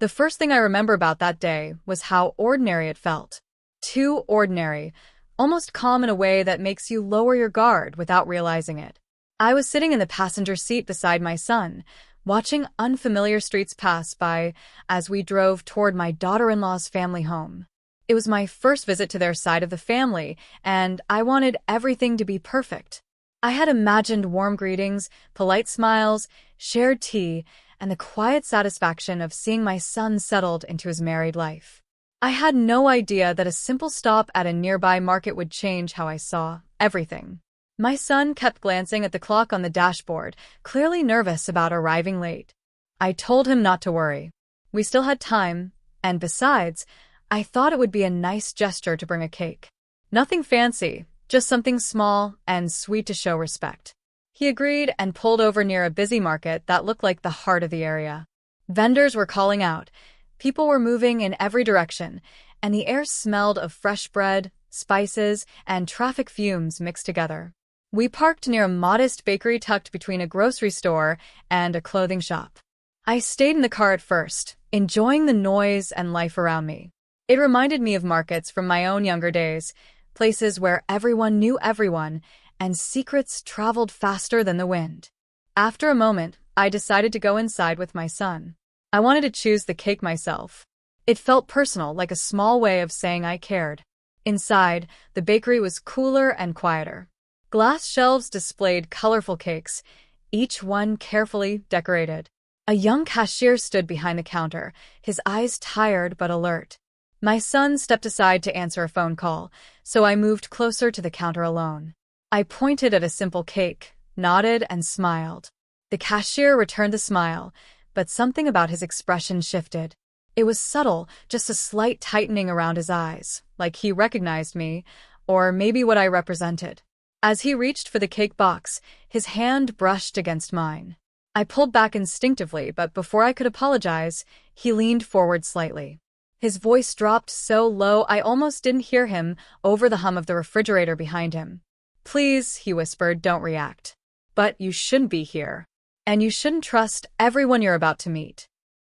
The first thing I remember about that day was how ordinary it felt. Too ordinary, almost calm in a way that makes you lower your guard without realizing it. I was sitting in the passenger seat beside my son, watching unfamiliar streets pass by as we drove toward my daughter-in-law's family home. It was my first visit to their side of the family, and I wanted everything to be perfect. I had imagined warm greetings, polite smiles, shared tea, and the quiet satisfaction of seeing my son settled into his married life. I had no idea that a simple stop at a nearby market would change how I saw everything. My son kept glancing at the clock on the dashboard, clearly nervous about arriving late. I told him not to worry. We still had time, and besides, I thought it would be a nice gesture to bring a cake. Nothing fancy, just something small and sweet to show respect. He agreed and pulled over near a busy market that looked like the heart of the area. Vendors were calling out, people were moving in every direction, and the air smelled of fresh bread, spices, and traffic fumes mixed together. We parked near a modest bakery tucked between a grocery store and a clothing shop. I stayed in the car at first, enjoying the noise and life around me. It reminded me of markets from my own younger days, places where everyone knew everyone, and secrets traveled faster than the wind. After a moment, I decided to go inside with my son. I wanted to choose the cake myself. It felt personal, like a small way of saying I cared. Inside, the bakery was cooler and quieter. Glass shelves displayed colorful cakes, each one carefully decorated. A young cashier stood behind the counter, his eyes tired but alert. My son stepped aside to answer a phone call, so I moved closer to the counter alone. I pointed at a simple cake, nodded, and smiled. The cashier returned the smile, but something about his expression shifted. It was subtle, just a slight tightening around his eyes, like he recognized me, or maybe what I represented. As he reached for the cake box, his hand brushed against mine. I pulled back instinctively, but before I could apologize, he leaned forward slightly. His voice dropped so low I almost didn't hear him over the hum of the refrigerator behind him. "Please," he whispered, "don't react. But you shouldn't be here. And you shouldn't trust everyone you're about to meet."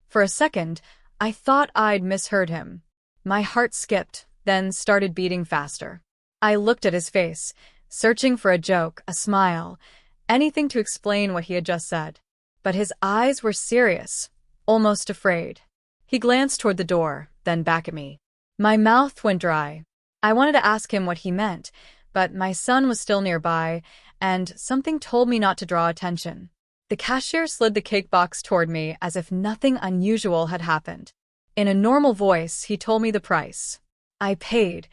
For a second, I thought I'd misheard him. My heart skipped, then started beating faster. I looked at his face, searching for a joke, a smile, anything to explain what he had just said. But his eyes were serious, almost afraid. He glanced toward the door, then back at me. My mouth went dry. I wanted to ask him what he meant, but my son was still nearby, and something told me not to draw attention. The cashier slid the cake box toward me as if nothing unusual had happened. In a normal voice, he told me the price. I paid,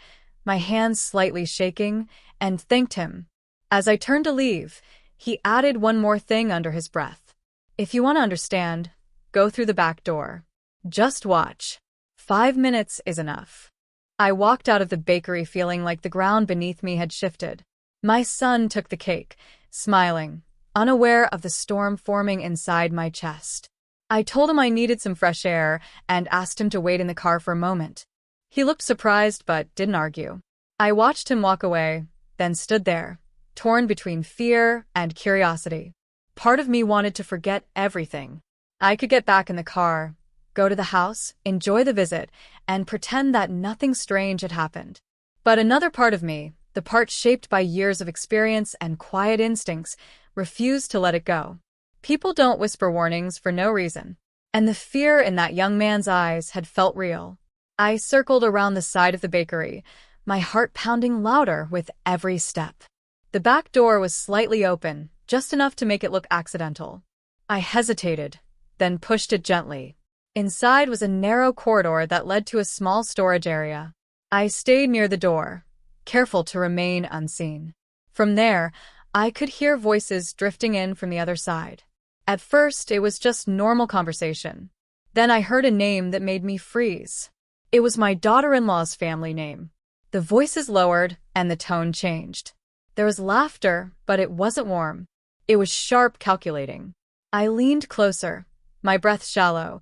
my hands slightly shaking, and thanked him. As I turned to leave, he added one more thing under his breath. "If you want to understand, go through the back door. Just watch. 5 minutes is enough." I walked out of the bakery feeling like the ground beneath me had shifted. My son took the cake, smiling, unaware of the storm forming inside my chest. I told him I needed some fresh air and asked him to wait in the car for a moment. He looked surprised but didn't argue. I watched him walk away, then stood there, torn between fear and curiosity. Part of me wanted to forget everything. I could get back in the car, go to the house, enjoy the visit, and pretend that nothing strange had happened. But another part of me, the part shaped by years of experience and quiet instincts, refused to let it go. People don't whisper warnings for no reason, and the fear in that young man's eyes had felt real. I circled around the side of the bakery, my heart pounding louder with every step. The back door was slightly open, just enough to make it look accidental. I hesitated, then pushed it gently. Inside was a narrow corridor that led to a small storage area. I stayed near the door, careful to remain unseen. From there, I could hear voices drifting in from the other side. At first, it was just normal conversation. Then I heard a name that made me freeze. It was my daughter-in-law's family name. The voices lowered, and the tone changed. There was laughter, but it wasn't warm. It was sharp, calculating. I leaned closer, my breath shallow,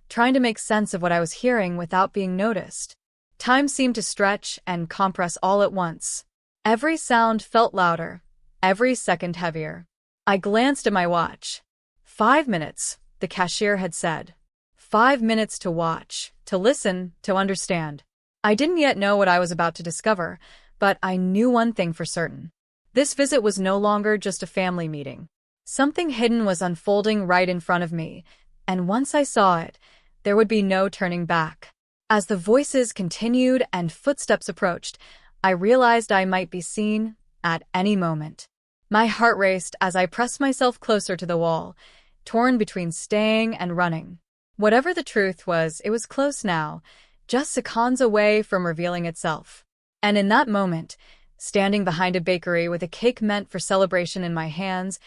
trying to make sense of what I was hearing without being noticed. Time seemed to stretch and compress all at once. Every sound felt louder, every second heavier. I glanced at my watch. 5 minutes, the cashier had said. 5 minutes to watch, to listen, to understand. I didn't yet know what I was about to discover, but I knew one thing for certain. This visit was no longer just a family meeting. Something hidden was unfolding right in front of me, and once I saw it, there would be no turning back. As the voices continued and footsteps approached, I realized I might be seen at any moment. My heart raced as I pressed myself closer to the wall, torn between staying and running. Whatever the truth was, it was close now, just seconds away from revealing itself. And in that moment, standing behind a bakery with a cake meant for celebration in my hands,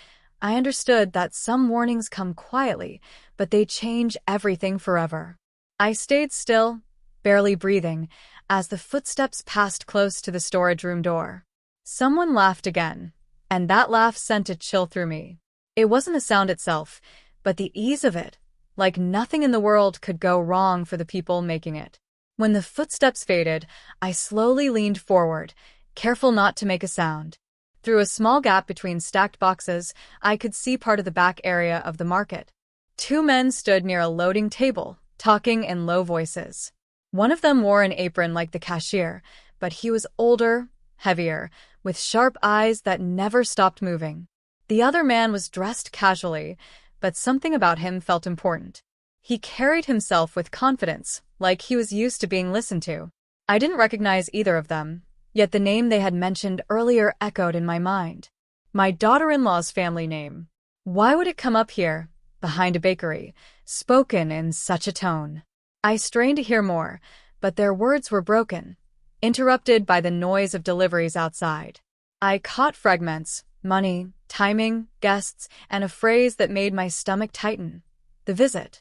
I understood that some warnings come quietly, but they change everything forever. I stayed still, barely breathing, as the footsteps passed close to the storage room door. Someone laughed again, and that laugh sent a chill through me. It wasn't the sound itself, but the ease of it, like nothing in the world could go wrong for the people making it. When the footsteps faded, I slowly leaned forward, careful not to make a sound. Through a small gap between stacked boxes, I could see part of the back area of the market. Two men stood near a loading table, talking in low voices. One of them wore an apron like the cashier, but he was older, heavier, with sharp eyes that never stopped moving. The other man was dressed casually, but something about him felt important. He carried himself with confidence, like he was used to being listened to. I didn't recognize either of them, yet the name they had mentioned earlier echoed in my mind. My daughter-in-law's family name. Why would it come up here, behind a bakery, spoken in such a tone? I strained to hear more, but their words were broken, interrupted by the noise of deliveries outside. I caught fragments: money, timing, guests, and a phrase that made my stomach tighten. The visit.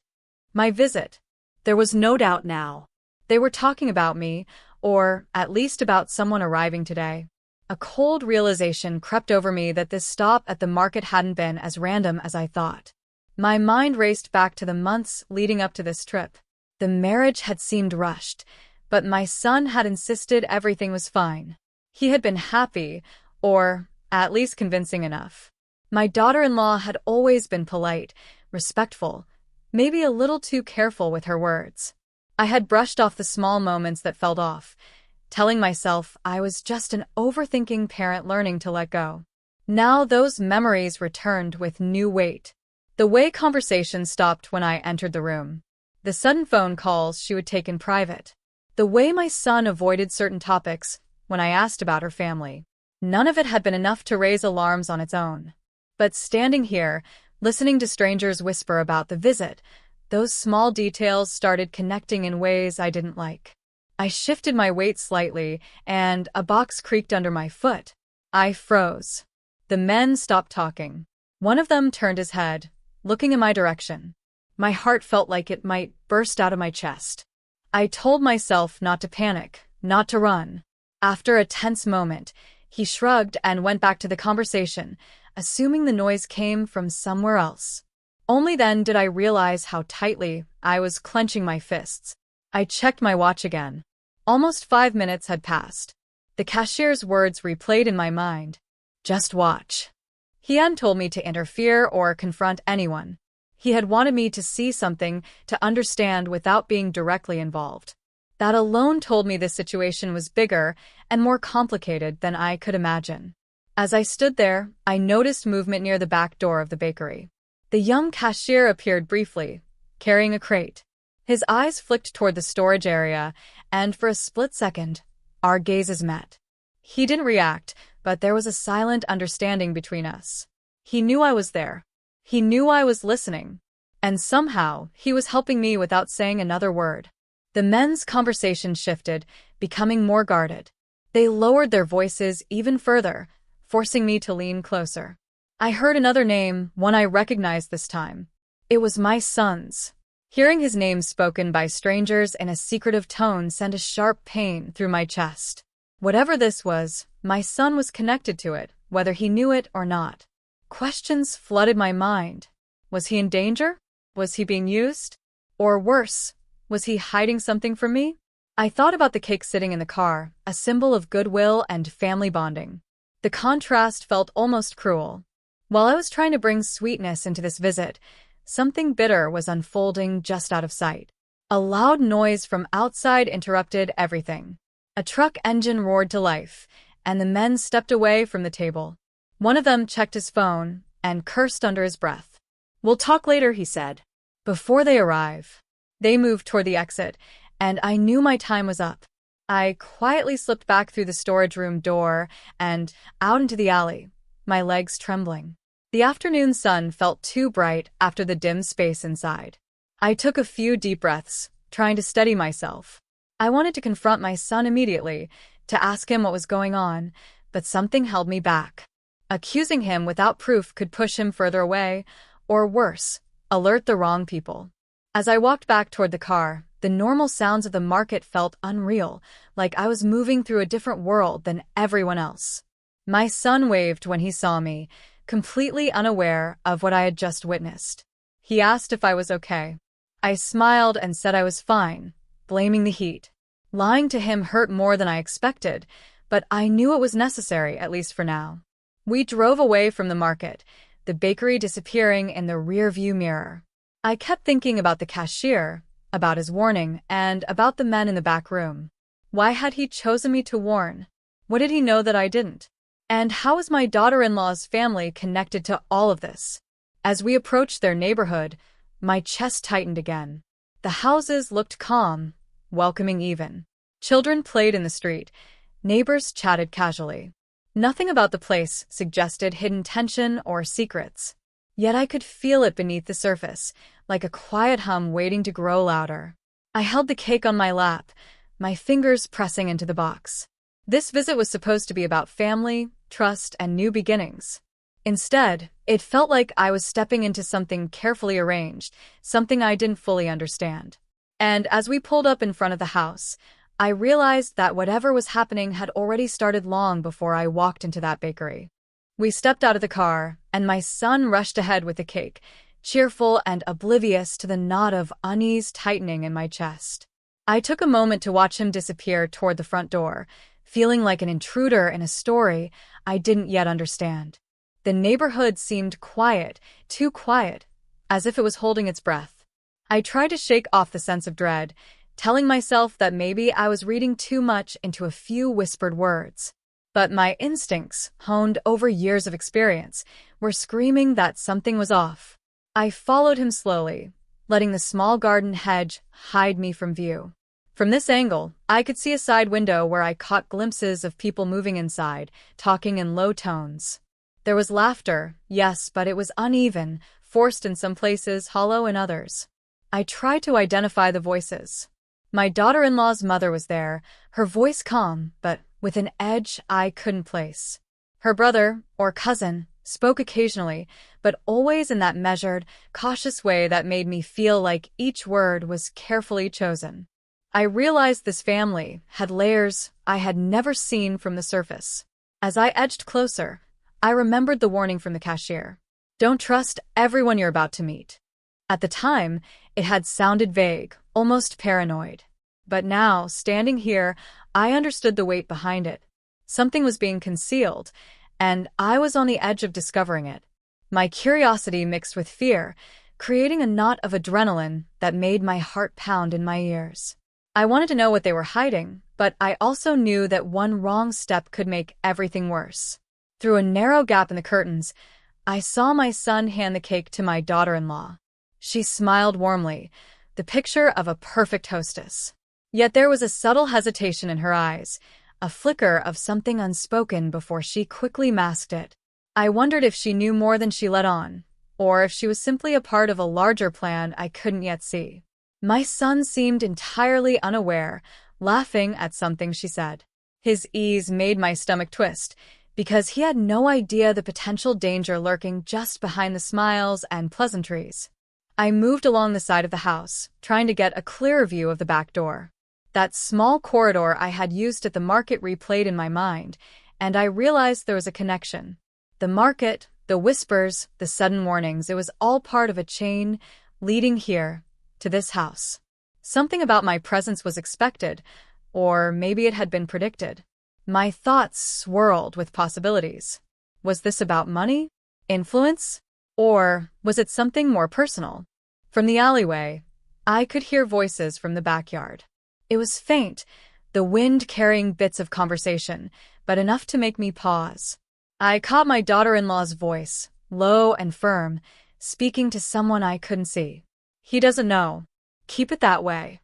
My visit. There was no doubt now. They were talking about me, or at least about someone arriving today. A cold realization crept over me that this stop at the market hadn't been as random as I thought. My mind raced back to the months leading up to this trip. The marriage had seemed rushed, but my son had insisted everything was fine. He had been happy, or at least convincing enough. My daughter-in-law had always been polite, respectful, maybe a little too careful with her words. I had brushed off the small moments that felt off, telling myself I was just an overthinking parent learning to let go. Now those memories returned with new weight. The way conversation stopped when I entered the room. The sudden phone calls she would take in private. The way my son avoided certain topics when I asked about her family. None of it had been enough to raise alarms on its own. But standing here, listening to strangers whisper about the visit, those small details started connecting in ways I didn't like. I shifted my weight slightly, and a box creaked under my foot. I froze. The men stopped talking. One of them turned his head, looking in my direction. My heart felt like it might burst out of my chest. I told myself not to panic, not to run. After a tense moment, he shrugged and went back to the conversation, assuming the noise came from somewhere else. Only then did I realize how tightly I was clenching my fists. I checked my watch again. Almost 5 minutes had passed. The cashier's words replayed in my mind. Just watch. He hadn't told me to interfere or confront anyone. He had wanted me to see something, to understand without being directly involved. That alone told me this situation was bigger and more complicated than I could imagine. As I stood there, I noticed movement near the back door of the bakery. The young cashier appeared briefly, carrying a crate. His eyes flicked toward the storage area, and for a split second, our gazes met. He didn't react, but there was a silent understanding between us. He knew I was there. He knew I was listening. And somehow, he was helping me without saying another word. The men's conversation shifted, becoming more guarded. They lowered their voices even further, forcing me to lean closer. I heard another name, one I recognized this time. It was my son's. Hearing his name spoken by strangers in a secretive tone sent a sharp pain through my chest. Whatever this was, my son was connected to it, whether he knew it or not. Questions flooded my mind. Was he in danger? Was he being used? Or worse, was he hiding something from me? I thought about the cake sitting in the car, a symbol of goodwill and family bonding. The contrast felt almost cruel. While I was trying to bring sweetness into this visit, Something bitter was unfolding just out of sight. A loud noise from outside interrupted everything. A truck engine roared to life, and the men stepped away from the table. One of them checked his phone and cursed under his breath. "We'll talk later," he said. Before they arrive, they moved toward the exit, and I knew my time was up. I quietly slipped back through the storage room door and out into the alley, my legs trembling. The afternoon sun felt too bright after the dim space inside. I took a few deep breaths, trying to steady myself. I wanted to confront my son immediately, to ask him what was going on, but something held me back. Accusing him without proof could push him further away, or worse, alert the wrong people. As I walked back toward the car, the normal sounds of the market felt unreal, like I was moving through a different world than everyone else. My son waved when he saw me, completely unaware of what I had just witnessed. He asked if I was okay. I smiled and said I was fine, blaming the heat. Lying to him hurt more than I expected, but I knew it was necessary, at least for now. We drove away from the market, the bakery disappearing in the rearview mirror. I kept thinking about the cashier, about his warning, and about the men in the back room. Why had he chosen me to warn? What did he know that I didn't? And how was my daughter-in-law's family connected to all of this? As we approached their neighborhood, my chest tightened again. The houses looked calm, welcoming even. Children played in the street. Neighbors chatted casually. Nothing about the place suggested hidden tension or secrets. Yet I could feel it beneath the surface, like a quiet hum waiting to grow louder. I held the cake on my lap, my fingers pressing into the box. This visit was supposed to be about family, trust, and new beginnings. Instead, it felt like I was stepping into something carefully arranged, something I didn't fully understand. And as we pulled up in front of the house, I realized that whatever was happening had already started long before I walked into that bakery. We stepped out of the car, and my son rushed ahead with the cake, cheerful and oblivious to the knot of unease tightening in my chest. I took a moment to watch him disappear toward the front door, feeling like an intruder in a story I didn't yet understand. The neighborhood seemed quiet, too quiet, as if it was holding its breath. I tried to shake off the sense of dread, telling myself that maybe I was reading too much into a few whispered words. But my instincts, honed over years of experience, were screaming that something was off. I followed him slowly, letting the small garden hedge hide me from view. From this angle, I could see a side window where I caught glimpses of people moving inside, talking in low tones. There was laughter, yes, but it was uneven, forced in some places, hollow in others. I tried to identify the voices. My daughter-in-law's mother was there, her voice calm, but with an edge I couldn't place. Her brother, or cousin, spoke occasionally, but always in that measured, cautious way that made me feel like each word was carefully chosen. I realized this family had layers I had never seen from the surface. As I edged closer, I remembered the warning from the cashier. Don't trust everyone you're about to meet. At the time, it had sounded vague, almost paranoid. But now, standing here, I understood the weight behind it. Something was being concealed, and I was on the edge of discovering it. My curiosity mixed with fear, creating a knot of adrenaline that made my heart pound in my ears. I wanted to know what they were hiding, but I also knew that one wrong step could make everything worse. Through a narrow gap in the curtains, I saw my son hand the cake to my daughter-in-law. She smiled warmly, the picture of a perfect hostess. Yet there was a subtle hesitation in her eyes, a flicker of something unspoken before she quickly masked it. I wondered if she knew more than she let on, or if she was simply a part of a larger plan I couldn't yet see. My son seemed entirely unaware, laughing at something she said. His ease made my stomach twist, because he had no idea the potential danger lurking just behind the smiles and pleasantries. I moved along the side of the house, trying to get a clearer view of the back door. That small corridor I had used at the market replayed in my mind, and I realized there was a connection. The market, the whispers, the sudden warnings, it was all part of a chain leading here, to this house. Something about my presence was expected, or maybe it had been predicted. My thoughts swirled with possibilities. Was this about money? Influence? Or was it something more personal? From the alleyway, I could hear voices from the backyard. It was faint, the wind carrying bits of conversation, but enough to make me pause. I caught my daughter-in-law's voice, low and firm, speaking to someone I couldn't see. "He doesn't know. Keep it that way."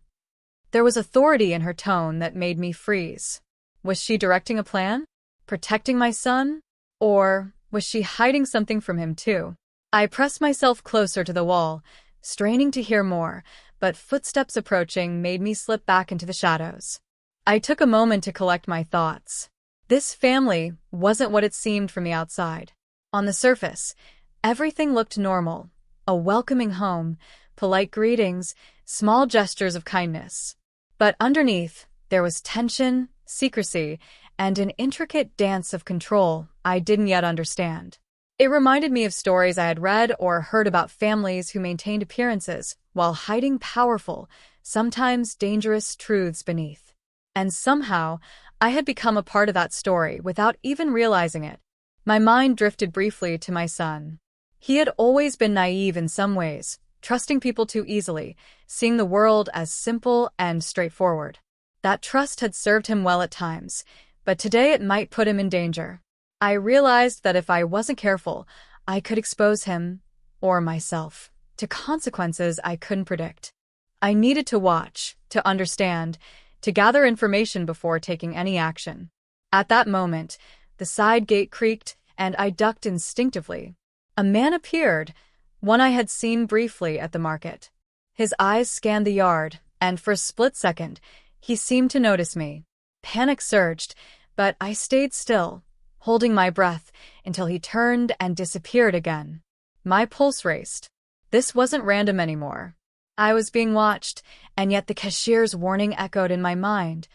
There was authority in her tone that made me freeze. Was she directing a plan? Protecting my son? Or was she hiding something from him too? I pressed myself closer to the wall, straining to hear more, but footsteps approaching made me slip back into the shadows. I took a moment to collect my thoughts. This family wasn't what it seemed from the outside. On the surface, everything looked normal. A welcoming home, polite greetings, small gestures of kindness. But underneath, there was tension, secrecy, and an intricate dance of control I didn't yet understand. It reminded me of stories I had read or heard about families who maintained appearances while hiding powerful, sometimes dangerous truths beneath. And somehow, I had become a part of that story without even realizing it. My mind drifted briefly to my son. He had always been naive in some ways, trusting people too easily, seeing the world as simple and straightforward. That trust had served him well at times, but today it might put him in danger. I realized that if I wasn't careful, I could expose him, or myself, to consequences I couldn't predict. I needed to watch, to understand, to gather information before taking any action. At that moment, the side gate creaked, and I ducked instinctively. A man appeared, one I had seen briefly at the market. His eyes scanned the yard, and for a split second, he seemed to notice me. Panic surged, but I stayed still, holding my breath until he turned and disappeared again. My pulse raced. This wasn't random anymore. I was being watched, and yet the cashier's warning echoed in my mind.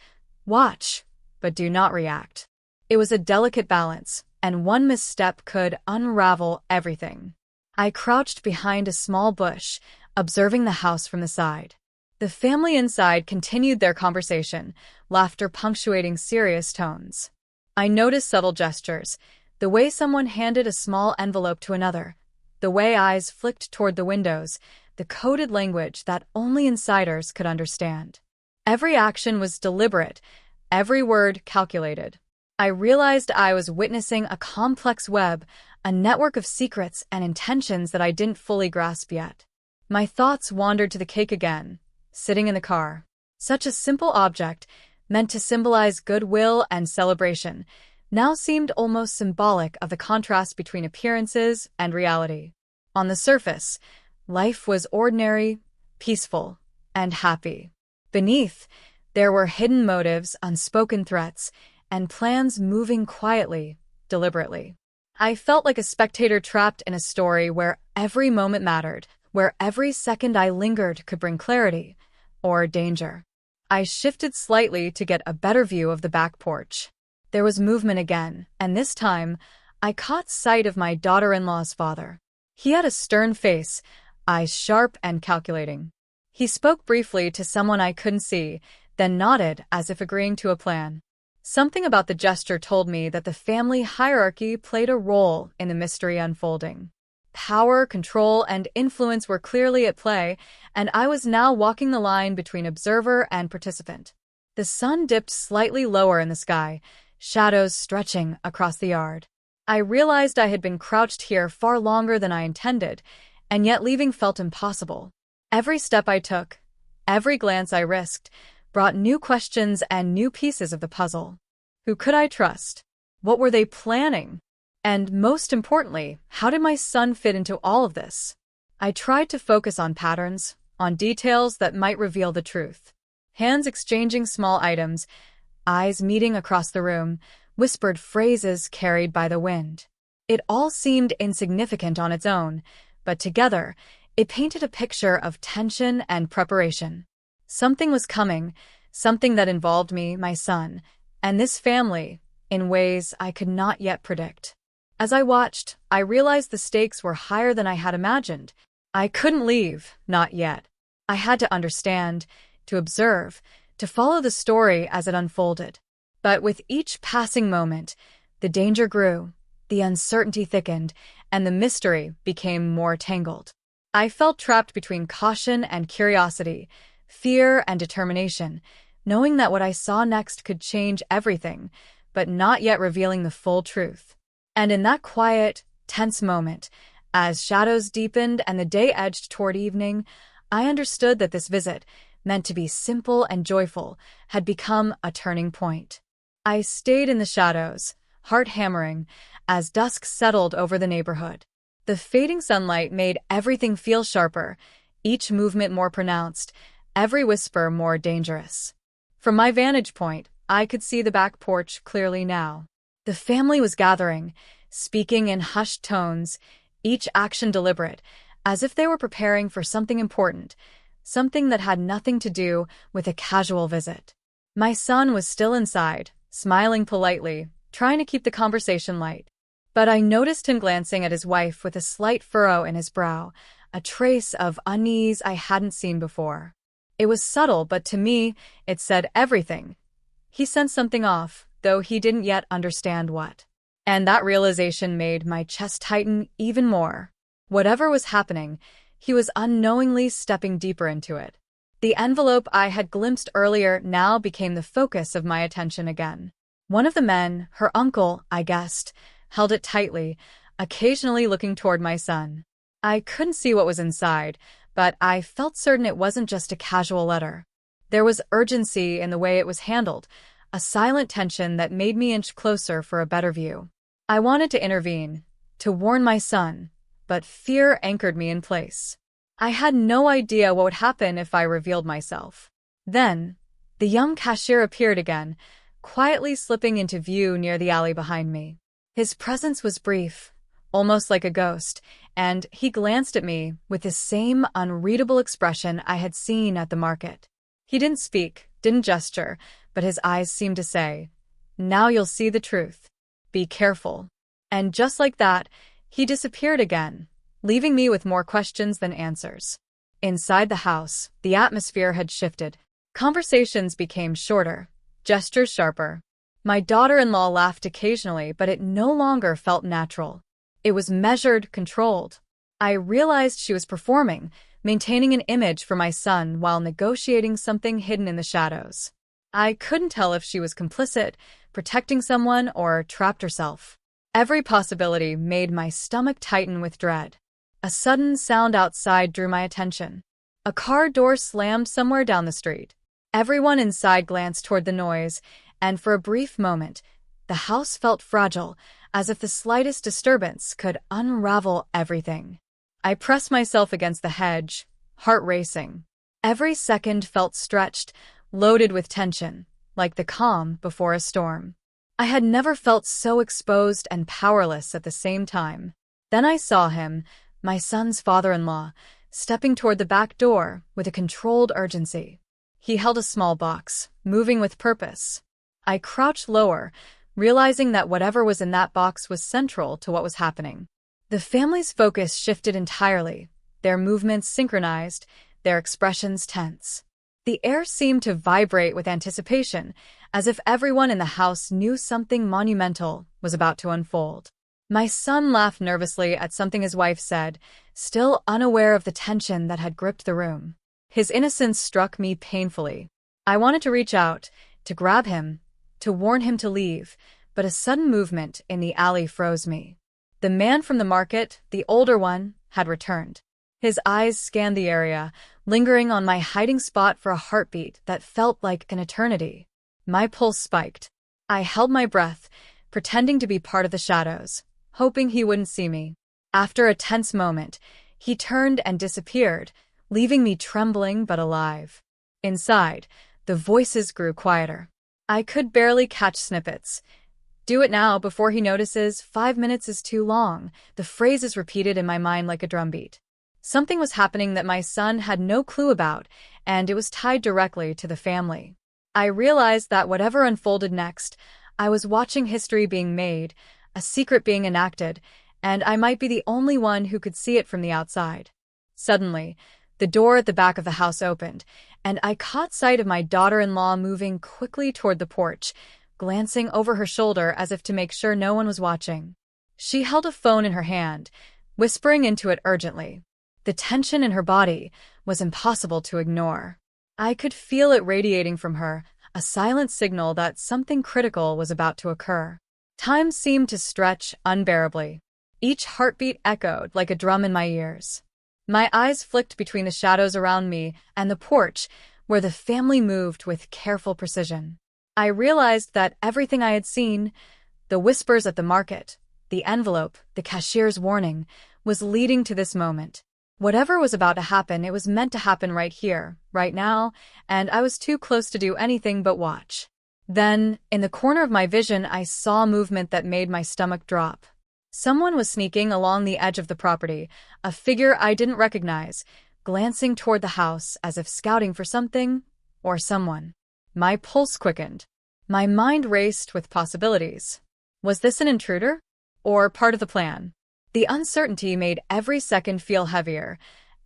Watch, but do not react. It was a delicate balance, and one misstep could unravel everything. I crouched behind a small bush, observing the house from the side. The family inside continued their conversation, laughter punctuating serious tones. I noticed subtle gestures, the way someone handed a small envelope to another, the way eyes flicked toward the windows, the coded language that only insiders could understand. Every action was deliberate, every word calculated. I realized I was witnessing a complex web, a network of secrets and intentions that I didn't fully grasp yet. My thoughts wandered to the cake again, sitting in the car. Such a simple object, meant to symbolize goodwill and celebration, now seemed almost symbolic of the contrast between appearances and reality. On the surface, life was ordinary, peaceful, and happy. Beneath, there were hidden motives, unspoken threats, and plans moving quietly, deliberately. I felt like a spectator trapped in a story where every moment mattered, where every second I lingered could bring clarity or danger. I shifted slightly to get a better view of the back porch. There was movement again, and this time, I caught sight of my daughter-in-law's father. He had a stern face, eyes sharp and calculating. He spoke briefly to someone I couldn't see, then nodded as if agreeing to a plan. Something about the gesture told me that the family hierarchy played a role in the mystery unfolding. Power, control, and influence were clearly at play, and I was now walking the line between observer and participant. The sun dipped slightly lower in the sky, shadows stretching across the yard. I realized I had been crouched here far longer than I intended, and yet leaving felt impossible. Every step I took, every glance I risked, brought new questions and new pieces of the puzzle. Who could I trust? What were they planning? And most importantly, how did my son fit into all of this? I tried to focus on patterns, on details that might reveal the truth. Hands exchanging small items, eyes meeting across the room, whispered phrases carried by the wind. It all seemed insignificant on its own, but together, it painted a picture of tension and preparation. Something was coming, something that involved me, my son, and this family, in ways I could not yet predict. As I watched, I realized the stakes were higher than I had imagined. I couldn't leave, not yet. I had to understand, to observe, to follow the story as it unfolded. But with each passing moment, the danger grew. The uncertainty thickened, and the mystery became more tangled. I felt trapped between caution and curiosity, fear and determination, knowing that what I saw next could change everything, but not yet revealing the full truth. And in that quiet, tense moment, as shadows deepened and the day edged toward evening, I understood that this visit, meant to be simple and joyful, had become a turning point. I stayed in the shadows, heart hammering, as dusk settled over the neighborhood. The fading sunlight made everything feel sharper, each movement more pronounced, every whisper more dangerous. From my vantage point, I could see the back porch clearly now. The family was gathering, speaking in hushed tones, each action deliberate, as if they were preparing for something important, something that had nothing to do with a casual visit. My son was still inside, smiling politely, trying to keep the conversation light. But I noticed him glancing at his wife with a slight furrow in his brow, a trace of unease I hadn't seen before. It was subtle, but to me, it said everything. He sensed something off, though he didn't yet understand what. And that realization made my chest tighten even more. Whatever was happening, he was unknowingly stepping deeper into it. The envelope I had glimpsed earlier now became the focus of my attention again. One of the men, her uncle, I guessed, held it tightly, occasionally looking toward my son. I couldn't see what was inside, but I felt certain it wasn't just a casual letter. There was urgency in the way it was handled, a silent tension that made me inch closer for a better view. I wanted to intervene, to warn my son, but fear anchored me in place. I had no idea what would happen if I revealed myself. Then, the young cashier appeared again, quietly slipping into view near the alley behind me. His presence was brief, almost like a ghost, and he glanced at me with the same unreadable expression I had seen at the market. He didn't speak, didn't gesture, but his eyes seemed to say, "Now you'll see the truth. Be careful." And just like that, he disappeared again, leaving me with more questions than answers. Inside the house, the atmosphere had shifted. Conversations became shorter, gestures sharper. My daughter-in-law laughed occasionally, but it no longer felt natural. It was measured, controlled. I realized she was performing, maintaining an image for my son while negotiating something hidden in the shadows. I couldn't tell if she was complicit, protecting someone, or trapped herself. Every possibility made my stomach tighten with dread. A sudden sound outside drew my attention. A car door slammed somewhere down the street. Everyone inside glanced toward the noise, and for a brief moment, the house felt fragile, as if the slightest disturbance could unravel everything. I pressed myself against the hedge, heart racing. Every second felt stretched, loaded with tension, like the calm before a storm. I had never felt so exposed and powerless at the same time. Then I saw him, my son's father-in-law, stepping toward the back door with a controlled urgency. He held a small box, moving with purpose. I crouched lower, realizing that whatever was in that box was central to what was happening. The family's focus shifted entirely, their movements synchronized, their expressions tense. The air seemed to vibrate with anticipation, as if everyone in the house knew something monumental was about to unfold. My son laughed nervously at something his wife said, still unaware of the tension that had gripped the room. His innocence struck me painfully. I wanted to reach out, to grab him, to warn him to leave, but a sudden movement in the alley froze me. The man from the market, the older one, had returned. His eyes scanned the area, lingering on my hiding spot for a heartbeat that felt like an eternity. My pulse spiked. I held my breath, pretending to be part of the shadows, hoping he wouldn't see me. After a tense moment, he turned and disappeared, leaving me trembling but alive. Inside, the voices grew quieter. I could barely catch snippets. "Do it now before he notices. 5 minutes is too long." The phrases repeated in my mind like a drumbeat. Something was happening that my son had no clue about, and it was tied directly to the family. I realized that whatever unfolded next, I was watching history being made, a secret being enacted, and I might be the only one who could see it from the outside. Suddenly, the door at the back of the house opened, and I caught sight of my daughter-in-law moving quickly toward the porch, glancing over her shoulder as if to make sure no one was watching. She held a phone in her hand, whispering into it urgently. The tension in her body was impossible to ignore. I could feel it radiating from her, a silent signal that something critical was about to occur. Time seemed to stretch unbearably. Each heartbeat echoed like a drum in my ears. My eyes flicked between the shadows around me and the porch, where the family moved with careful precision. I realized that everything I had seen, the whispers at the market, the envelope, the cashier's warning, was leading to this moment. Whatever was about to happen, it was meant to happen right here, right now, and I was too close to do anything but watch. Then, in the corner of my vision, I saw movement that made my stomach drop. Someone was sneaking along the edge of the property, a figure I didn't recognize, glancing toward the house as if scouting for something or someone. My pulse quickened. My mind raced with possibilities. Was this an intruder? Or part of the plan? The uncertainty made every second feel heavier,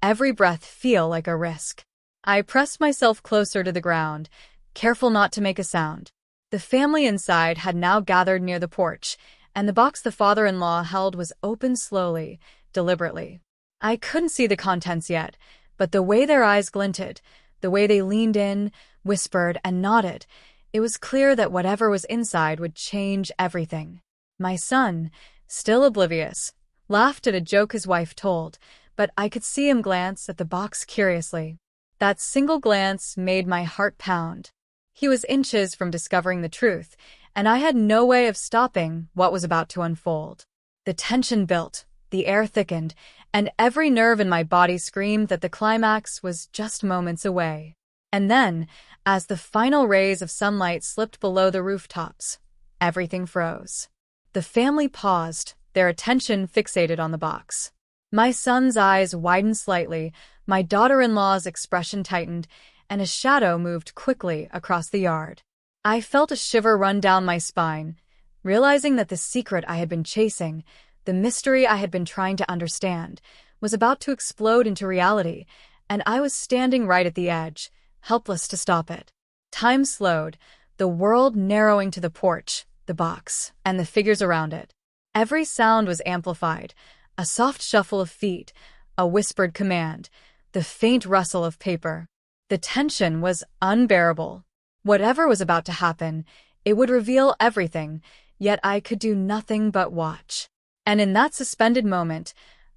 every breath feel like a risk. I pressed myself closer to the ground, careful not to make a sound. The family inside had now gathered near the porch, and the box the father-in-law held was opened slowly, deliberately. I couldn't see the contents yet, but the way their eyes glinted, the way they leaned in, whispered, and nodded, it was clear that whatever was inside would change everything. My son, still oblivious, laughed at a joke his wife told, but I could see him glance at the box curiously. That single glance made my heart pound. He was inches from discovering the truth, and I had no way of stopping what was about to unfold. The tension built, the air thickened, and every nerve in my body screamed that the climax was just moments away. And then, as the final rays of sunlight slipped below the rooftops, everything froze. The family paused, their attention fixated on the box. My son's eyes widened slightly, my daughter-in-law's expression tightened, and a shadow moved quickly across the yard. I felt a shiver run down my spine, realizing that the secret I had been chasing, the mystery I had been trying to understand, was about to explode into reality, and I was standing right at the edge, helpless to stop it. Time slowed, the world narrowing to the porch, the box, and the figures around it. Every sound was amplified, a soft shuffle of feet, a whispered command, the faint rustle of paper. The tension was unbearable. Whatever was about to happen, it would reveal everything, yet I could do nothing but watch. And in that suspended moment,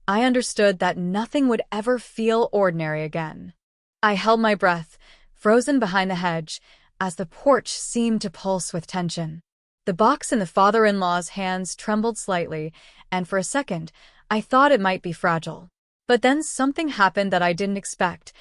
I understood that nothing would ever feel ordinary again. I held my breath, frozen behind the hedge, as the porch seemed to pulse with tension. The box in the father-in-law's hands trembled slightly, and for a second, I thought it might be fragile. But then something happened that I didn't expect.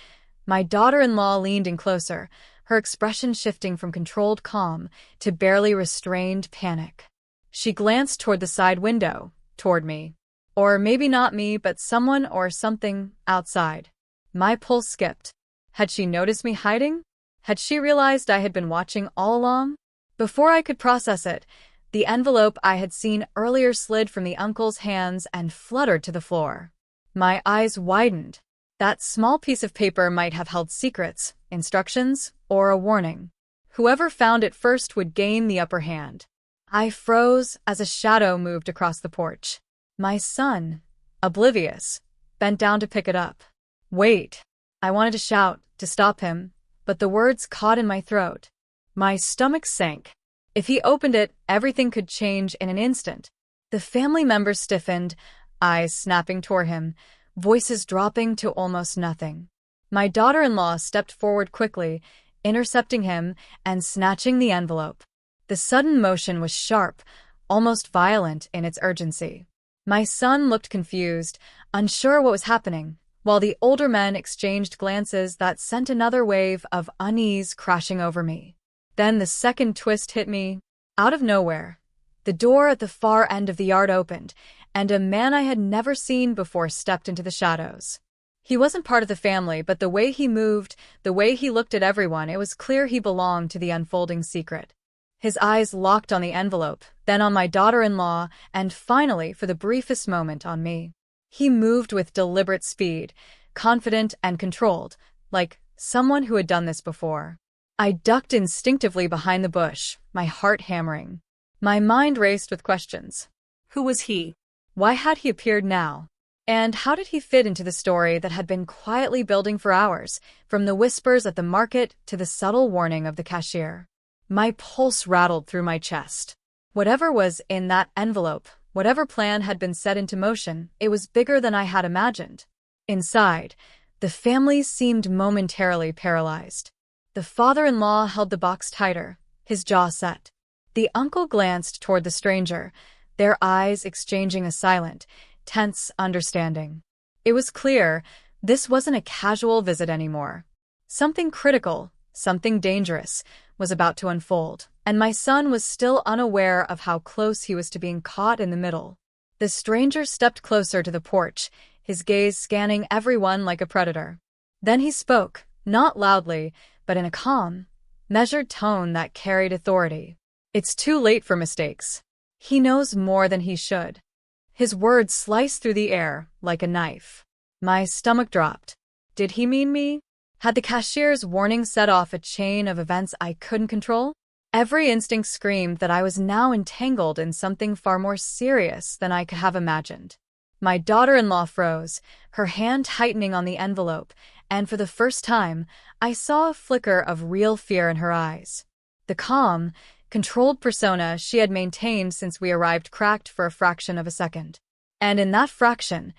My daughter-in-law leaned in closer, her expression shifting from controlled calm to barely restrained panic. She glanced toward the side window, toward me. Or maybe not me, but someone or something outside. My pulse skipped. Had she noticed me hiding? Had she realized I had been watching all along? Before I could process it, the envelope I had seen earlier slid from the uncle's hands and fluttered to the floor. My eyes widened. That small piece of paper might have held secrets, instructions, or a warning. Whoever found it first would gain the upper hand. I froze as a shadow moved across the porch. My son, oblivious, bent down to pick it up. Wait! I wanted to shout, to stop him, but the words caught in my throat. My stomach sank. If he opened it, everything could change in an instant. The family members stiffened, eyes snapping toward him, voices dropping to almost nothing. My daughter-in-law stepped forward quickly, intercepting him and snatching the envelope. The sudden motion was sharp, almost violent in its urgency. My son looked confused, unsure what was happening, while the older men exchanged glances that sent another wave of unease crashing over me. Then the second twist hit me. Out of nowhere, the door at the far end of the yard opened, and a man I had never seen before stepped into the shadows. He wasn't part of the family, but the way he moved, the way he looked at everyone, it was clear he belonged to the unfolding secret. His eyes locked on the envelope, then on my daughter-in-law, and finally, for the briefest moment, on me. He moved with deliberate speed, confident and controlled, like someone who had done this before. I ducked instinctively behind the bush, my heart hammering. My mind raced with questions. Who was he? Why had he appeared now? And how did he fit into the story that had been quietly building for hours, from the whispers at the market to the subtle warning of the cashier? My pulse rattled through my chest. Whatever was in that envelope, whatever plan had been set into motion, it was bigger than I had imagined. Inside, the family seemed momentarily paralyzed. The father-in-law held the box tighter, his jaw set. The uncle glanced toward the stranger, their eyes exchanging a silent, tense understanding. It was clear this wasn't a casual visit anymore. Something critical, something dangerous, was about to unfold, and my son was still unaware of how close he was to being caught in the middle. The stranger stepped closer to the porch, his gaze scanning everyone like a predator. Then he spoke, not loudly, but in a calm, measured tone that carried authority. "It's too late for mistakes. He knows more than he should." His words sliced through the air like a knife. My stomach dropped. Did he mean me? Had the cashier's warning set off a chain of events I couldn't control? Every instinct screamed that I was now entangled in something far more serious than I could have imagined. My daughter-in-law froze, her hand tightening on the envelope, and for the first time, I saw a flicker of real fear in her eyes. The calm, controlled persona she had maintained since we arrived cracked for a fraction of a second. And in that fraction,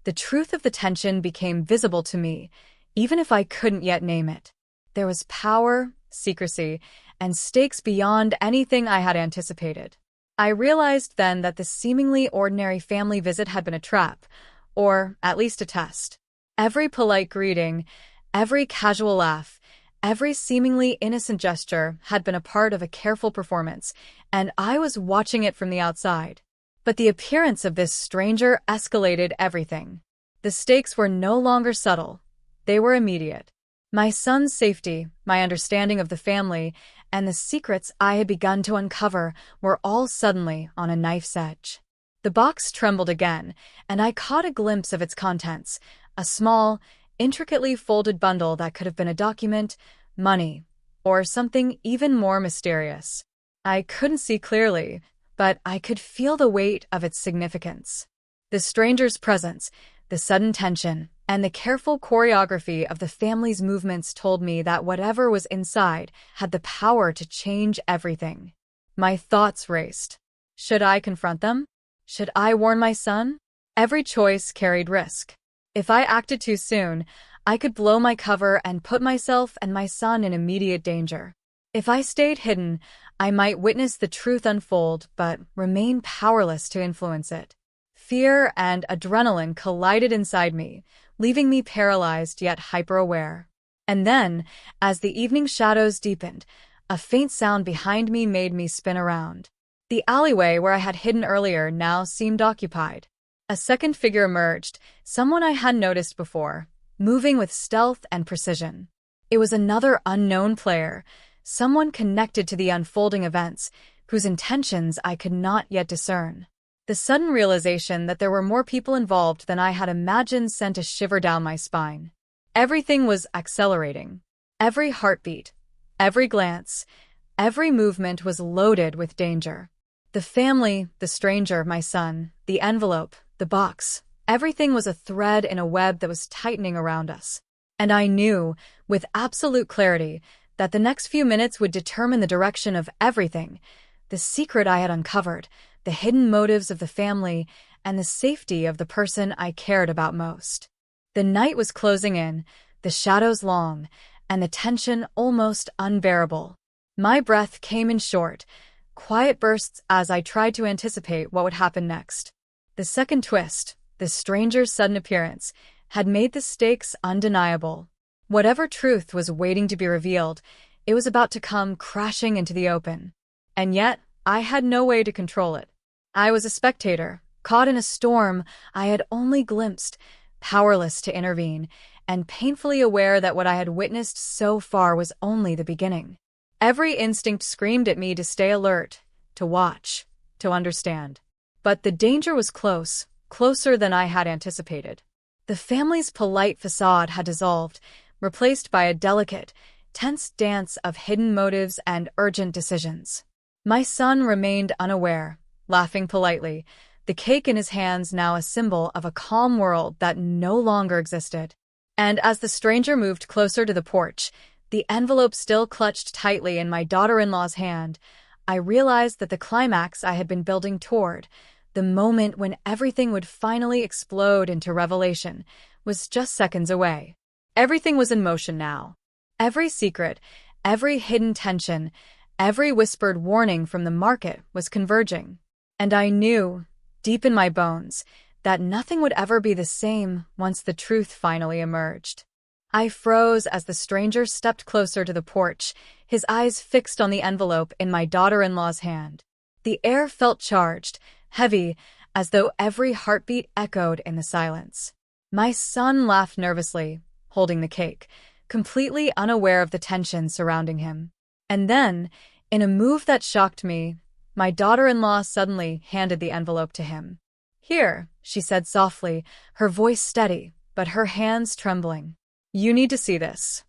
the truth of the tension became visible to me, even if I couldn't yet name it. There was power, secrecy, and stakes beyond anything I had anticipated. I realized then that the seemingly ordinary family visit had been a trap, or at least a test. Every polite greeting, every casual laugh, every seemingly innocent gesture had been a part of a careful performance, and I was watching it from the outside. But the appearance of this stranger escalated everything. The stakes were no longer subtle. They were immediate. My son's safety, my understanding of the family, and the secrets I had begun to uncover were all suddenly on a knife's edge. The box trembled again, and I caught a glimpse of its contents, a small, intricately folded bundle that could have been a document, money, or something even more mysterious. I couldn't see clearly, but I could feel the weight of its significance. The stranger's presence, the sudden tension, and the careful choreography of the family's movements told me that whatever was inside had the power to change everything. My thoughts raced. Should I confront them? Should I warn my son? Every choice carried risk. If I acted too soon, I could blow my cover and put myself and my son in immediate danger. If I stayed hidden, I might witness the truth unfold but remain powerless to influence it. Fear and adrenaline collided inside me, leaving me paralyzed yet hyper-aware. And then, as the evening shadows deepened, a faint sound behind me made me spin around. The alleyway where I had hidden earlier now seemed occupied. A second figure emerged, someone I hadn't noticed before, moving with stealth and precision. It was another unknown player, someone connected to the unfolding events, whose intentions I could not yet discern. The sudden realization that there were more people involved than I had imagined sent a shiver down my spine. Everything was accelerating. Every heartbeat, every glance, every movement was loaded with danger. The family, the stranger, my son, the envelope, the box, everything was a thread in a web that was tightening around us. And I knew, with absolute clarity, that the next few minutes would determine the direction of everything, the secret I had uncovered, the hidden motives of the family, and the safety of the person I cared about most. The night was closing in, the shadows long, and the tension almost unbearable. My breath came in short, quiet bursts as I tried to anticipate what would happen next. The second twist, the stranger's sudden appearance, had made the stakes undeniable. Whatever truth was waiting to be revealed, it was about to come crashing into the open. And yet, I had no way to control it. I was a spectator, caught in a storm I had only glimpsed, powerless to intervene, and painfully aware that what I had witnessed so far was only the beginning. Every instinct screamed at me to stay alert, to watch, to understand. But the danger was close, closer than I had anticipated. The family's polite facade had dissolved, replaced by a delicate, tense dance of hidden motives and urgent decisions. My son remained unaware, laughing politely, the cake in his hands now a symbol of a calm world that no longer existed. And as the stranger moved closer to the porch, the envelope still clutched tightly in my daughter-in-law's hand, I realized that the climax I had been building toward, the moment when everything would finally explode into revelation, was just seconds away. Everything was in motion now. Every secret, every hidden tension, every whispered warning from the market was converging. And I knew, deep in my bones, that nothing would ever be the same once the truth finally emerged. I froze as the stranger stepped closer to the porch, his eyes fixed on the envelope in my daughter-in-law's hand. The air felt charged, heavy, as though every heartbeat echoed in the silence. My son laughed nervously, holding the cake, completely unaware of the tension surrounding him. And then, in a move that shocked me, my daughter-in-law suddenly handed the envelope to him. "Here," she said softly, her voice steady, but her hands trembling. "You need to see this."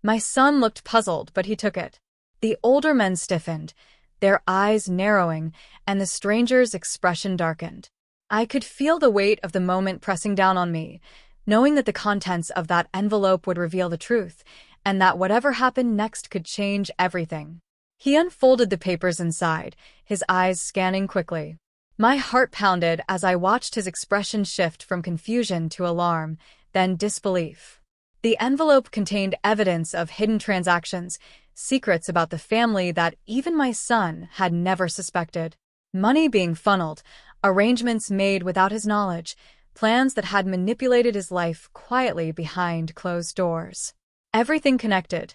My son looked puzzled, but he took it. The older men stiffened, their eyes narrowing, and the stranger's expression darkened. I could feel the weight of the moment pressing down on me, knowing that the contents of that envelope would reveal the truth, and that whatever happened next could change everything. He unfolded the papers inside, his eyes scanning quickly. My heart pounded as I watched his expression shift from confusion to alarm, then disbelief. The envelope contained evidence of hidden transactions, secrets about the family that even my son had never suspected. Money being funneled, arrangements made without his knowledge, plans that had manipulated his life quietly behind closed doors. Everything connected.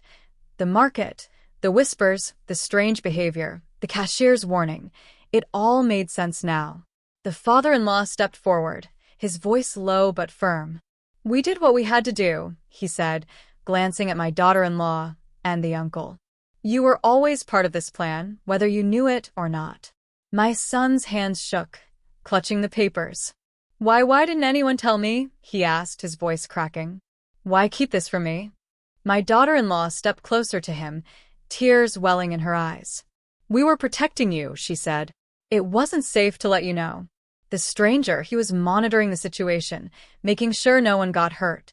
The market, the whispers, the strange behavior, the cashier's warning. It all made sense now. The father-in-law stepped forward, his voice low but firm. "We did what we had to do," he said, glancing at my daughter-in-law and the uncle. "You were always part of this plan, whether you knew it or not." My son's hands shook, clutching the papers. Why didn't anyone tell me?" he asked, his voice cracking. "Why keep this from me?" My daughter-in-law stepped closer to him, tears welling in her eyes. "We were protecting you," she said. "It wasn't safe to let you know." The stranger, he was monitoring the situation, making sure no one got hurt.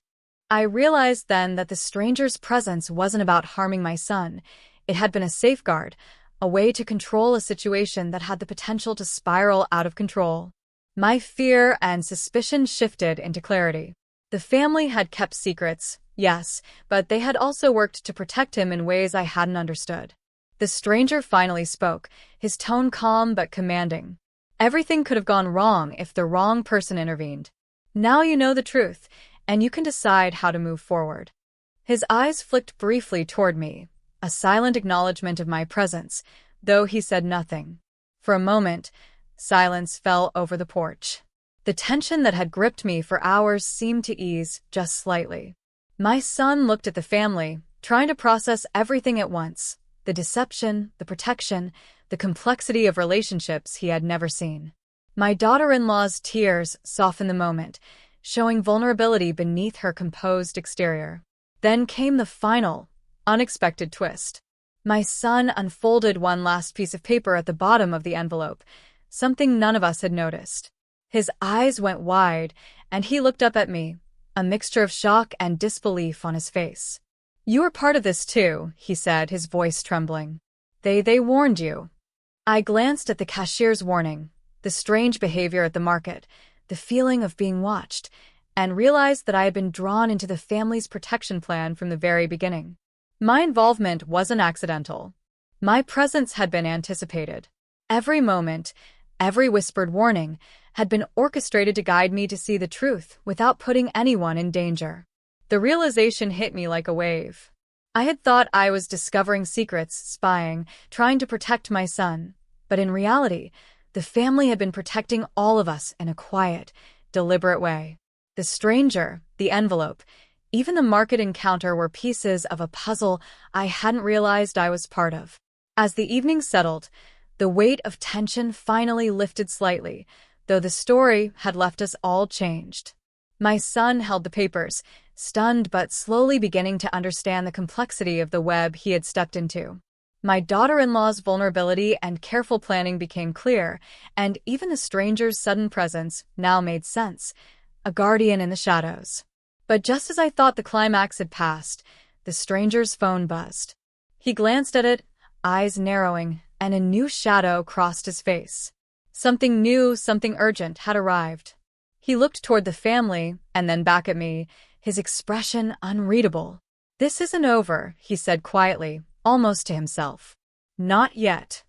I realized then that the stranger's presence wasn't about harming my son. It had been a safeguard, a way to control a situation that had the potential to spiral out of control. My fear and suspicion shifted into clarity. The family had kept secrets, yes, but they had also worked to protect him in ways I hadn't understood. The stranger finally spoke, his tone calm but commanding. "Everything could have gone wrong if the wrong person intervened. Now you know the truth, and you can decide how to move forward." His eyes flicked briefly toward me, a silent acknowledgement of my presence, though he said nothing. For a moment, silence fell over the porch. The tension that had gripped me for hours seemed to ease just slightly. My son looked at the family, trying to process everything at once. The deception, the protection, the complexity of relationships he had never seen. My daughter-in-law's tears softened the moment, showing vulnerability beneath her composed exterior. Then came the final, unexpected twist. My son unfolded one last piece of paper at the bottom of the envelope, something none of us had noticed. His eyes went wide, and he looked up at me, a mixture of shock and disbelief on his face. "You were part of this too," he said, his voice trembling. They warned you." I glanced at the cashier's warning, the strange behavior at the market, the feeling of being watched, and realized that I had been drawn into the family's protection plan from the very beginning. My involvement wasn't accidental. My presence had been anticipated. Every moment, every whispered warning, had been orchestrated to guide me to see the truth without putting anyone in danger. The realization hit me like a wave. I had thought I was discovering secrets, spying, trying to protect my son. But in reality, the family had been protecting all of us in a quiet, deliberate way. The stranger, the envelope, even the market encounter were pieces of a puzzle I hadn't realized I was part of. As the evening settled, the weight of tension finally lifted slightly, though the story had left us all changed. My son held the papers, stunned but slowly beginning to understand the complexity of the web he had stepped into. My daughter-in-law's vulnerability and careful planning became clear, and even the stranger's sudden presence now made sense, a guardian in the shadows. But just as I thought the climax had passed, the stranger's phone buzzed. He glanced at it, eyes narrowing, and a new shadow crossed his face. Something new, something urgent had arrived. He looked toward the family, and then back at me, his expression unreadable. "This isn't over," he said quietly, almost to himself. "Not yet."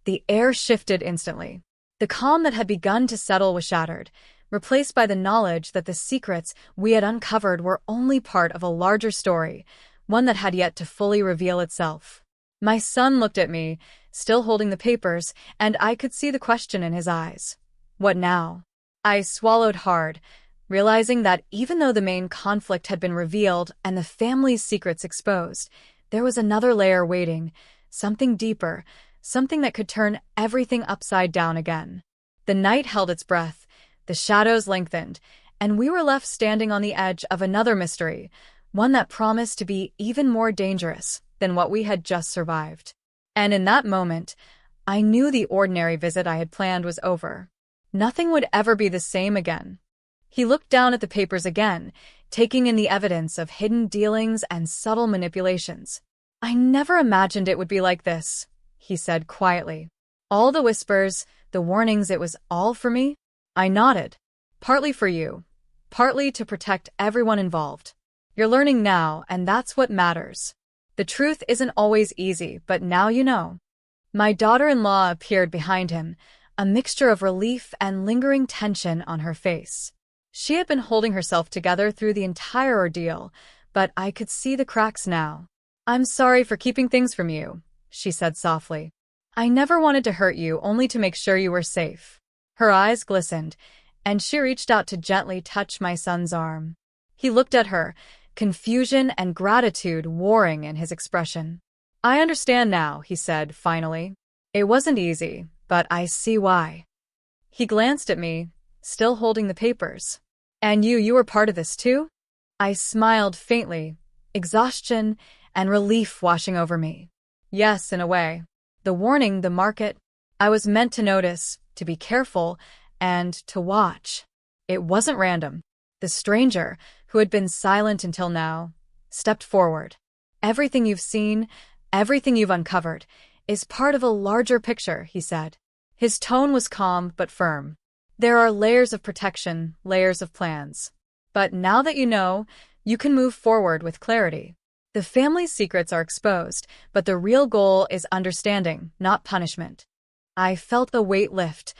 The air shifted instantly. The calm that had begun to settle was shattered, replaced by the knowledge that the secrets we had uncovered were only part of a larger story, one that had yet to fully reveal itself. My son looked at me, still holding the papers, and I could see the question in his eyes. What now? I swallowed hard, realizing that even though the main conflict had been revealed and the family's secrets exposed, there was another layer waiting, something deeper, something that could turn everything upside down again. The night held its breath, the shadows lengthened, and we were left standing on the edge of another mystery, one that promised to be even more dangerous than what we had just survived. And in that moment, I knew the ordinary visit I had planned was over. Nothing would ever be the same again. He looked down at the papers again, taking in the evidence of hidden dealings and subtle manipulations. "I never imagined it would be like this," he said quietly. "All the whispers, the warnings, it was all for me?" I nodded. "Partly for you, partly to protect everyone involved. You're learning now, and that's what matters. The truth isn't always easy, but now you know." My daughter-in-law appeared behind him, a mixture of relief and lingering tension on her face. She had been holding herself together through the entire ordeal, but I could see the cracks now. "I'm sorry for keeping things from you," she said softly. "I never wanted to hurt you, only to make sure you were safe." Her eyes glistened, and she reached out to gently touch my son's arm. He looked at her, confusion and gratitude warring in his expression. "I understand now," he said finally. "It wasn't easy, but I see why." He glanced at me, still holding the papers. "And you were part of this too?" I smiled faintly, exhaustion and relief washing over me. "Yes, in a way. The warning, the market. I was meant to notice, to be careful, and to watch. It wasn't random." The stranger, who had been silent until now, stepped forward. "Everything you've seen, everything you've uncovered, is part of a larger picture," he said. His tone was calm but firm. "There are layers of protection, layers of plans. But now that you know, you can move forward with clarity. The family's secrets are exposed, but the real goal is understanding, not punishment." I felt the weight lift,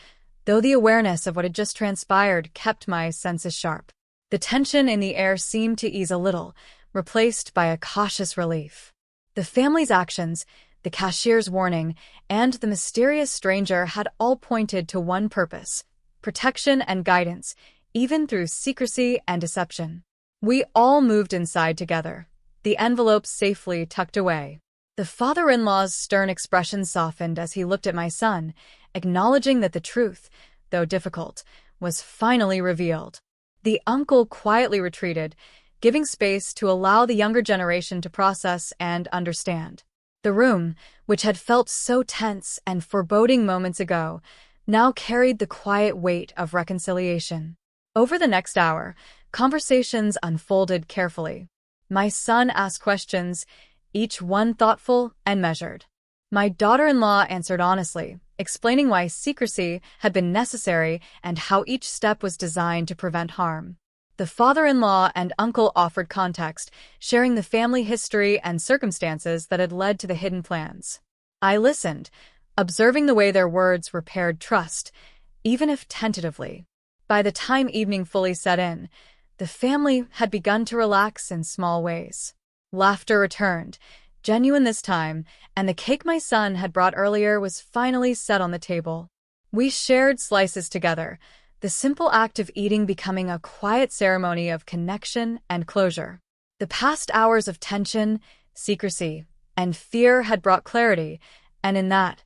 though the awareness of what had just transpired kept my senses sharp. The tension in the air seemed to ease a little, replaced by a cautious relief. The family's actions, the cashier's warning, and the mysterious stranger had all pointed to one purpose: protection and guidance, even through secrecy and deception. We all moved inside together, the envelopes safely tucked away. The father-in-law's stern expression softened as he looked at my son, acknowledging that the truth, though difficult, was finally revealed. The uncle quietly retreated, giving space to allow the younger generation to process and understand. The room, which had felt so tense and foreboding moments ago, now carried the quiet weight of reconciliation. Over the next hour, conversations unfolded carefully. My son asked questions, each one thoughtful and measured. My daughter-in-law answered honestly, explaining why secrecy had been necessary and how each step was designed to prevent harm. The father-in-law and uncle offered context, sharing the family history and circumstances that had led to the hidden plans. I listened, observing the way their words repaired trust, even if tentatively. By the time evening fully set in, the family had begun to relax in small ways. Laughter returned, genuine this time, and the cake my son had brought earlier was finally set on the table. We shared slices together, the simple act of eating becoming a quiet ceremony of connection and closure. The past hours of tension, secrecy, and fear had brought clarity, and in that,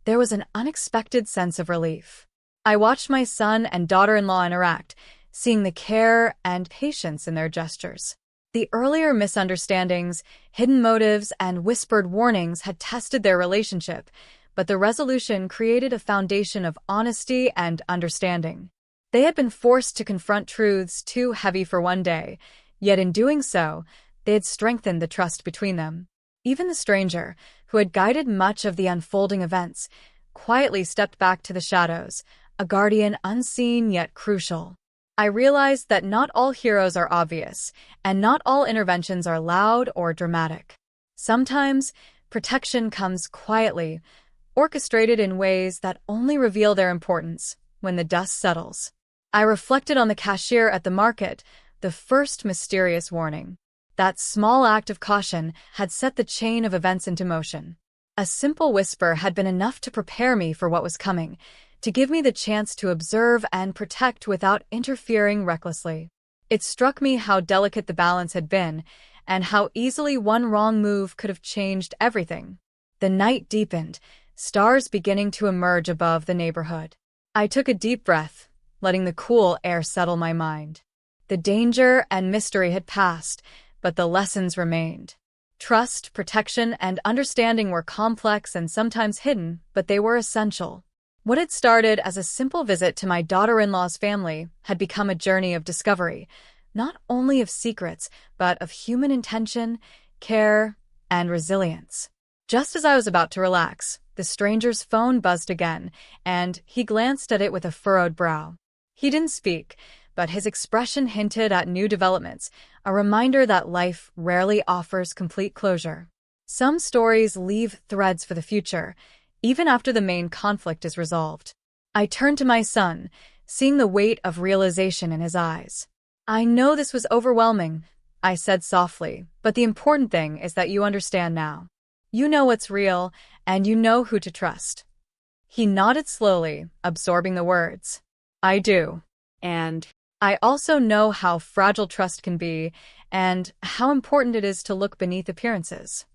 there was an unexpected sense of relief. I watched my son and daughter-in-law interact, seeing the care and patience in their gestures. The earlier misunderstandings, hidden motives, and whispered warnings had tested their relationship, but the resolution created a foundation of honesty and understanding. They had been forced to confront truths too heavy for one day, yet in doing so, they had strengthened the trust between them. Even the stranger, who had guided much of the unfolding events, quietly stepped back to the shadows, a guardian unseen yet crucial. I realized that not all heroes are obvious, and not all interventions are loud or dramatic. Sometimes, protection comes quietly, orchestrated in ways that only reveal their importance when the dust settles. I reflected on the cashier at the market, the first mysterious warning. That small act of caution had set the chain of events into motion. A simple whisper had been enough to prepare me for what was coming, to give me the chance to observe and protect without interfering recklessly. It struck me how delicate the balance had been, and how easily one wrong move could have changed everything. The night deepened, stars beginning to emerge above the neighborhood. I took a deep breath, letting the cool air settle my mind. The danger and mystery had passed, but the lessons remained. Trust, protection, and understanding were complex and sometimes hidden, but they were essential. What had started as a simple visit to my daughter-in-law's family had become a journey of discovery, not only of secrets, but of human intention, care, and resilience. Just as I was about to relax, the stranger's phone buzzed again, and he glanced at it with a furrowed brow. He didn't speak, but his expression hinted at new developments, a reminder that life rarely offers complete closure. Some stories leave threads for the future, even after the main conflict is resolved. I turned to my son, seeing the weight of realization in his eyes. "I know this was overwhelming," I said softly, "but the important thing is that you understand now. You know what's real, and you know who to trust." He nodded slowly, absorbing the words. "I do. And I also know how fragile trust can be, and how important it is to look beneath appearances."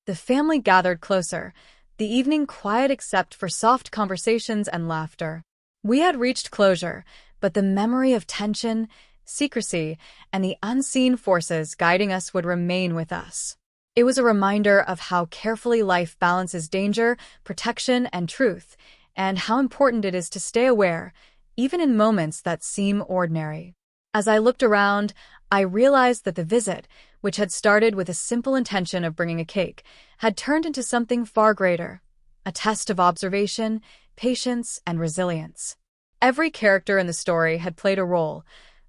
The family gathered closer, the evening quiet except for soft conversations and laughter. We had reached closure, but the memory of tension, secrecy, and the unseen forces guiding us would remain with us. It was a reminder of how carefully life balances danger, protection, and truth, and how important it is to stay aware, even in moments that seem ordinary. As I looked around, I realized that the visit, which had started with a simple intention of bringing a cake, had turned into something far greater, a test of observation, patience, and resilience. Every character in the story had played a role: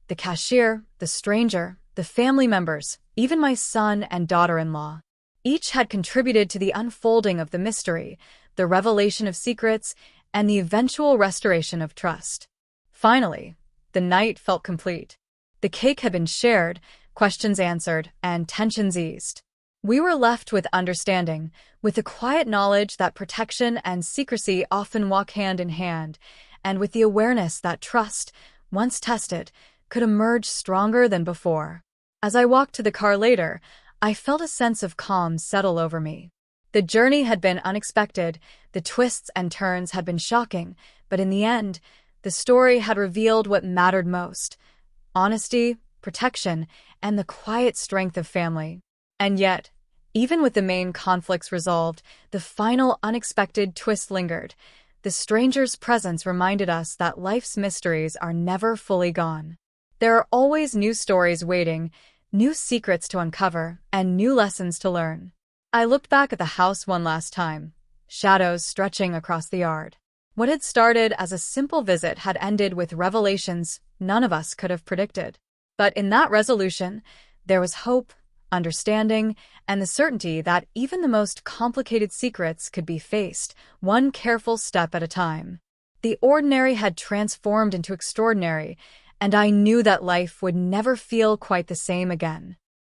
the cashier, the stranger, the family members, even my son and daughter-in-law. Each had contributed to the unfolding of the mystery, the revelation of secrets, and the eventual restoration of trust. Finally, the night felt complete. The cake had been shared, questions answered, and tensions eased. We were left with understanding, with the quiet knowledge that protection and secrecy often walk hand in hand, and with the awareness that trust, once tested, could emerge stronger than before. As I walked to the car later, I felt a sense of calm settle over me. The journey had been unexpected, the twists and turns had been shocking, but in the end, the story had revealed what mattered most: honesty, protection, and the quiet strength of family. And yet, even with the main conflicts resolved, the final unexpected twist lingered. The stranger's presence reminded us that life's mysteries are never fully gone. There are always new stories waiting, new secrets to uncover, and new lessons to learn. I looked back at the house one last time, shadows stretching across the yard. What had started as a simple visit had ended with revelations none of us could have predicted. But in that resolution, there was hope, understanding, and the certainty that even the most complicated secrets could be faced, one careful step at a time. The ordinary had transformed into extraordinary, and I knew that life would never feel quite the same again.